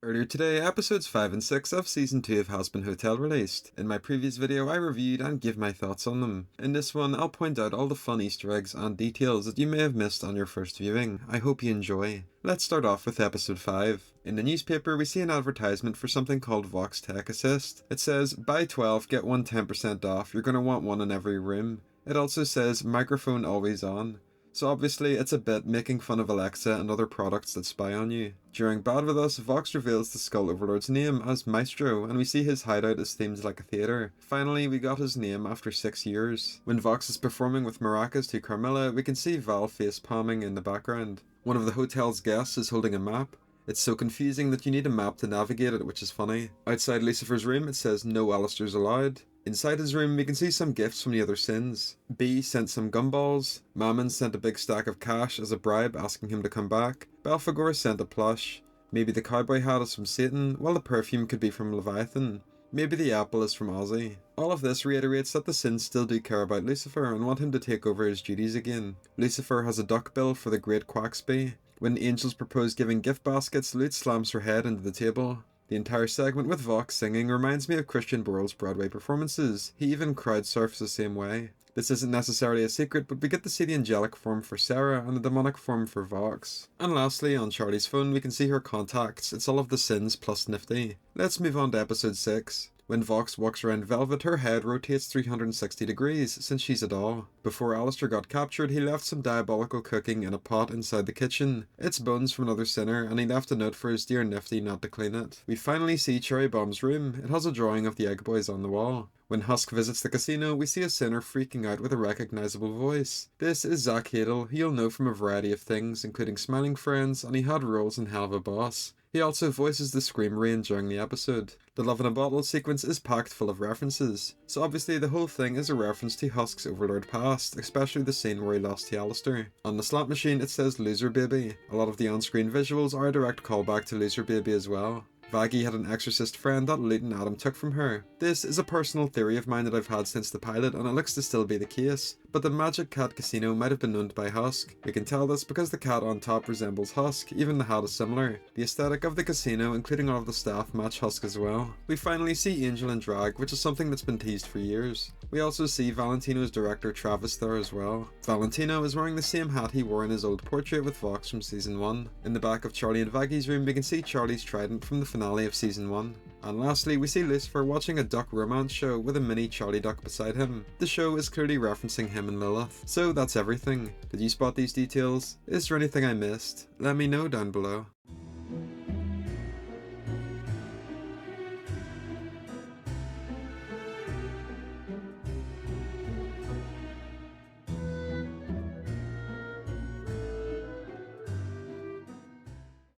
Earlier today, episodes 5 and 6 of Season 2 of Hazbin Hotel released. In my previous video, I reviewed and gave my thoughts on them. In this one, I'll point out all the fun Easter eggs and details that you may have missed on your first viewing. I hope you enjoy. Let's start off with episode 5. In the newspaper, we see an advertisement for something called Vox Tech Assist. It says, buy 12, get one 10% off, you're going to want one in every room. It also says, microphone always on. So obviously it's a bit making fun of Alexa and other products that spy on you. During Bad With Us, Vox reveals the Skull Overlord's name as Maestro, and we see his hideout is themed like a theatre. Finally, we got his name after 6 years. When Vox is performing with maracas to Carmilla, we can see Val face palming in the background. One of the hotel's guests is holding a map. It's so confusing that you need a map to navigate it, which is funny. Outside Lucifer's room, it says no Alistairs allowed. Inside his room, we can see some gifts from the other sins. B sent some gumballs. Mammon sent a big stack of cash as a bribe, asking him to come back. Belphegor sent a plush. Maybe the cowboy hat is from Satan, while the perfume could be from Leviathan. Maybe the apple is from Ozzy. All of this reiterates that the sins still do care about Lucifer and want him to take over his duties again. Lucifer has a duck bill for the Great Quaxby. When angels propose giving gift baskets, Lute slams her head into the table. The entire segment with Vox singing reminds me of Christian Borle's Broadway performances. He even crowd surfs the same way. This isn't necessarily a secret, but we get to see the angelic form for Sarah and the demonic form for Vox. And lastly, on Charlie's phone, we can see her contacts. It's all of the sins plus Nifty. Let's move on to episode 6. When Vox walks around Velvet, her head rotates 360 degrees, since she's a doll. Before Alistair got captured, he left some diabolical cooking in a pot inside the kitchen. It's bones from another sinner, and he left a note for his dear Nifty not to clean it. We finally see Cherry Bomb's room. It has a drawing of the Egg Boys on the wall. When Husk visits the casino, we see a sinner freaking out with a recognizable voice. This is Zach Hadel, who you'll know from a variety of things, including Smiling Friends, and he had roles in Hell of a Boss. He also voices the Scream Rain during the episode. The Love in a Bottle sequence is packed full of references, so obviously the whole thing is a reference to Husk's Overlord past, especially the scene where he lost to Alistair. On the slot machine it says Loser Baby. A lot of the on-screen visuals are a direct callback to Loser Baby as well. Vaggie had an exorcist friend that Lute and Adam took from her. This is a personal theory of mine that I've had since the pilot, and it looks to still be the case, but the Magic Cat Casino might have been owned by Husk. We can tell this because the cat on top resembles Husk, even the hat is similar. The aesthetic of the casino, including all of the staff, match Husk as well. We finally see Angel in drag, which is something that's been teased for years. We also see Valentino's director Travis there as well. Valentino is wearing the same hat he wore in his old portrait with Vox from season 1. In the back of Charlie and Vaggie's room we can see Charlie's trident from the finale of season 1. And lastly, we see Lucifer watching a duck romance show with a mini Charlie duck beside him. The show is clearly referencing him and Lilith. So that's everything. Did you spot these details? Is there anything I missed? Let me know down below.